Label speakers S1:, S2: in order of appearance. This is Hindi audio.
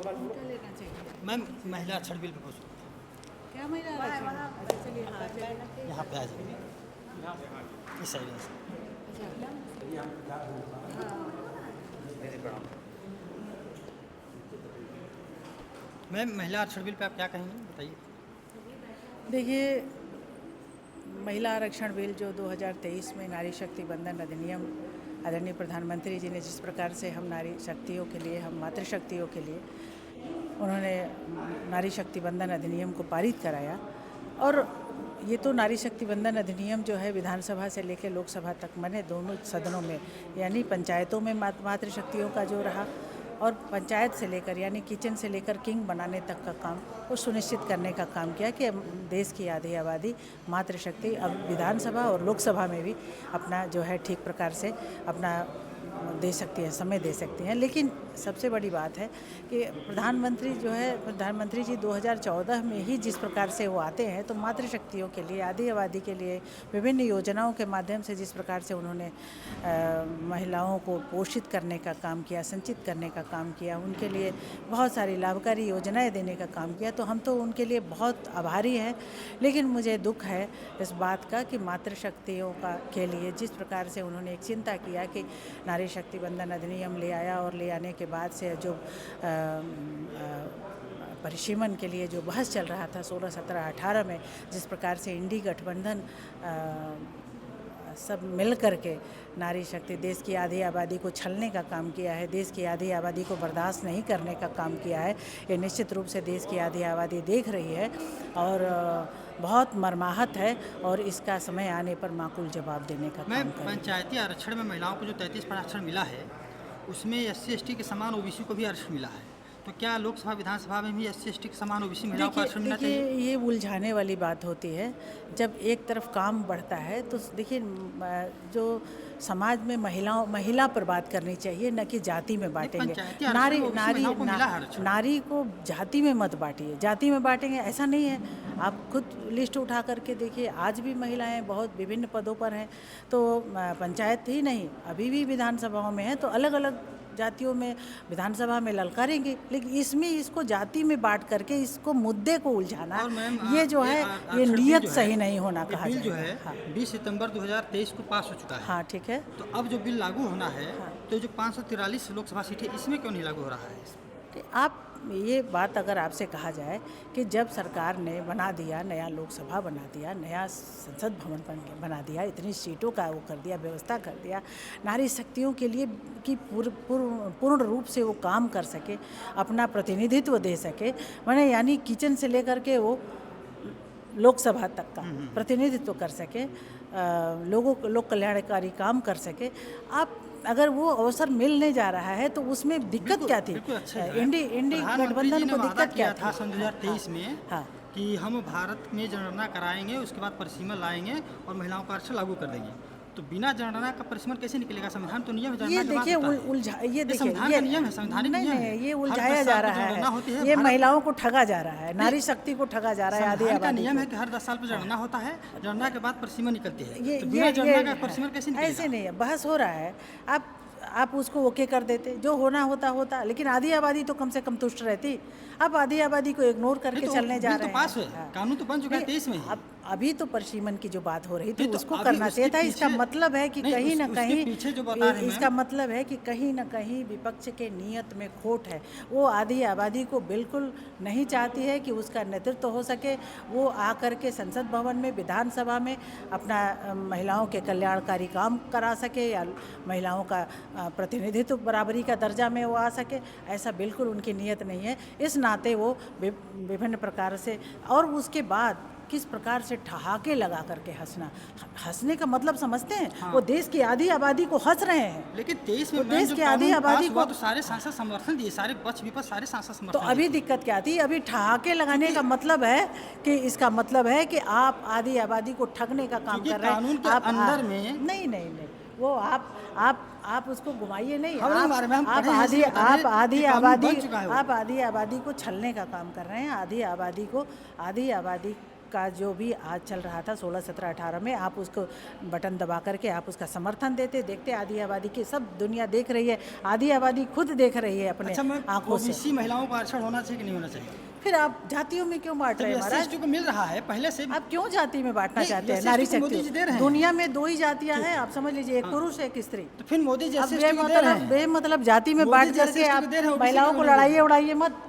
S1: क्या लेना चाहिए?
S2: मैम महिला आरक्षण बिल पे पूछो।
S1: क्या महिला आरक्षण? अच्छा, चलिए, हाँ चलिए।
S2: यहाँ पे आ जाइए, इस साइड से।
S1: अच्छा,
S2: मैम महिला आरक्षण बिल पे आप क्या कहेंगे, बताइए।
S1: देखिए, महिला आरक्षण बिल जो 2023 में नारी शक्ति बंधन अधिनियम आदरणीय प्रधानमंत्री जी ने जिस प्रकार से हम नारी शक्तियों के लिए, हम मातृशक्तियों के लिए उन्होंने नारी शक्ति बंधन अधिनियम को पारित कराया। और ये तो नारी शक्ति बंधन अधिनियम जो है विधानसभा से लेकर लोकसभा तक मैंने दोनों सदनों में, यानी पंचायतों में मातृशक्तियों का जो रहा, और पंचायत से लेकर यानी किचन से लेकर किंग बनाने तक का काम वो सुनिश्चित करने का काम किया कि देश की आधी आबादी मातृशक्ति अब विधानसभा और लोकसभा में भी अपना जो है ठीक प्रकार से अपना दे सकती हैं, समय दे सकती हैं। लेकिन सबसे बड़ी बात है कि प्रधानमंत्री जी 2014 में ही जिस प्रकार से वो आते हैं तो मातृशक्तियों के लिए, आधी आबादी के लिए विभिन्न योजनाओं के माध्यम से जिस प्रकार से उन्होंने महिलाओं को पोषित करने का काम किया, संचित करने का काम किया, उनके लिए बहुत सारी लाभकारी योजनाएं देने का काम किया, तो हम तो उनके लिए बहुत आभारी हैं। लेकिन मुझे दुख है इस बात का कि मातृशक्तियों के लिए जिस प्रकार से उन्होंने एक चिंता किया कि नारी शक्ति बंधन अधिनियम ले आया और ले आने के बाद से जो परिसीमन के लिए जो बहस चल रहा था 16, 17, 18 में, जिस प्रकार से इंडी गठबंधन सब मिल कर के नारी शक्ति देश की आधी आबादी को छलने का काम किया है, देश की आधी आबादी को बर्दाश्त नहीं करने का काम किया है, ये निश्चित रूप से देश की आधी आबादी देख रही है और बहुत मर्माहत है और इसका समय आने पर माकूल जवाब देने का काम करेंगे।
S2: पंचायती आरक्षण में महिलाओं को जो 33% आरक्षण मिला है उसमें SC/ST के समान OBC को भी आरक्षण मिला है, तो क्या लोकसभा विधानसभा में भी SC/ST के समान OBC महिलाओं को आरक्षण मिलना चाहिए?
S1: ये उलझाने वाली बात होती है। जब एक तरफ काम बढ़ता है तो देखिए, जो समाज में महिला पर बात करनी चाहिए, न कि जाति में बांटेंगे। नारी को जाति में मत बांटिए, जाति में बांटेंगे ऐसा नहीं है। आप खुद लिस्ट उठा करके देखिए, आज भी महिलाएं बहुत विभिन्न पदों पर हैं, तो पंचायत ही नहीं अभी भी विधानसभाओं में है, तो अलग अलग जातियों में विधानसभा में ललकारेंगे। लेकिन इसमें इसको जाति में बांट करके इसको मुद्दे को उलझाना, ये जो है ये नियत सही नहीं होना कहा
S2: बिल जो है 20 सितंबर 2023 को पास हो चुका है।
S1: हाँ, ठीक है।
S2: तो अब जो बिल लागू होना है, तो जो 543 लोकसभा सीट है इसमें क्यों नहीं लागू हो रहा है?
S1: आप ये बात अगर आपसे कहा जाए कि जब सरकार ने बना दिया, नया लोकसभा बना दिया, नया संसद भवन बना दिया, इतनी सीटों का वो कर दिया, व्यवस्था कर दिया नारी शक्तियों के लिए कि पूर्ण रूप से वो काम कर सके, अपना प्रतिनिधित्व दे सके, माने यानी किचन से लेकर के वो लोकसभा तक का प्रतिनिधित्व कर सके, लोक कल्याणकारी काम कर सके। आप अगर वो अवसर मिलने जा रहा है तो उसमें दिक्कत क्या थी? इंडी गठबंधन को दिक्कत क्या
S2: था सन 2023 में?
S1: हाँ,
S2: कि हम भारत में जनगणना कराएंगे, उसके बाद परिसीमन लाएंगे और महिलाओं का आरक्षण लागू कर देंगे। तो बिना जनगणना का परिसीमन कैसे निकलेगा? संविधान तो नियम है,
S1: ये देखिए
S2: संविधान का नियम है, संवैधानिक नियम है।
S1: ये उलझाया जा रहा है, ये महिलाओं को ठगा जा रहा है, नारी शक्ति को ठगा जा रहा है। आधी आबादी का
S2: नियम है कि हर 10 साल पर जनगणना होता है, जनगणना के बाद परिसीमन निकलती है। तो बिना जनगणना का परिसीमन कैसे निकलेगा?
S1: ऐसे नहीं है, बहस हो रहा है। आप उसको ओके कर देते, जो होना होता, लेकिन आधी आबादी तो कम से कम तुष्ट रहती। अब आधी आबादी को इग्नोर करके चलने जा रहे हैं।
S2: पास है, कानून तो बन चुका है 23 में।
S1: अभी तो परिसीमन की जो बात हो रही थी उसको करना चाहिए था। इसका मतलब है कि कहीं ना कहीं इसका मतलब है कि कहीं ना कहीं विपक्ष के नियत में खोट है। वो आधी आबादी को बिल्कुल नहीं चाहती है कि उसका नेतृत्व हो सके, वो आकर के संसद भवन में, विधानसभा में अपना महिलाओं के कल्याणकारी काम करा सके या महिलाओं का प्रतिनिधित्व बराबरी का दर्जा में वो आ सके, ऐसा बिल्कुल उनकी नियत नहीं है। इस नाते वो विभिन्न प्रकार से, और उसके बाद किस प्रकार से ठहाके लगा करके हंसने का मतलब समझते हैं? हाँ। वो देश की आधी आबादी को हंस रहे हैं।
S2: लेकिन 23 में
S1: देश की आधी आबादी को
S2: तो सारे सांसद समर्थन दिए, सारे पक्ष विपक्ष सारे सांसद समर्थन।
S1: तो अभी दिक्कत क्या थी? अभी ठहाके लगाने का मतलब है कि इसका मतलब है कि आप आधी आबादी को ठगने का काम कर रहे हैं।
S2: कानून के अंदर में
S1: नहीं, वो आप उसको घुमाइए नहीं।
S2: आप
S1: आधी आबादी को छलने का काम कर रहे हैं। आधी आबादी का जो भी आज चल रहा था 16, 17, 18 में, आप उसको बटन दबा करके आप उसका समर्थन देते देखते आधी आबादी की सब दुनिया देख रही है, आधी आबादी खुद देख रही है अपने
S2: अच्छा मैम,
S1: आंखों से।
S2: ओबीसी महिलाओं को आरक्षण होना चाहिए कि नहीं होना चाहिए?
S1: फिर आप जातियों में क्यों बांट रहे हैं महाराज?
S2: SC को मिल रहा है पहले से।
S1: आप क्यों जाति में बांटना
S2: नहीं,
S1: चाहते हैं?
S2: SC
S1: नारी
S2: को मोदी जी
S1: शक्ति
S2: दे रहे हैं।
S1: दुनिया में 2 ही जातियां हैं, आप समझ लीजिए, एक पुरुष एक स्त्री।
S2: तो फिर मोदी जी
S1: अब
S2: SC को दे रहे हैं।
S1: बेमतलब जाति में
S2: मोदी
S1: बांट
S2: जी
S1: करके
S2: SC को
S1: आप
S2: दे रहे हैं, OBC
S1: महिलाओं को
S2: को नहीं दे रहे।
S1: लड़ाइए उड़ाइए मत।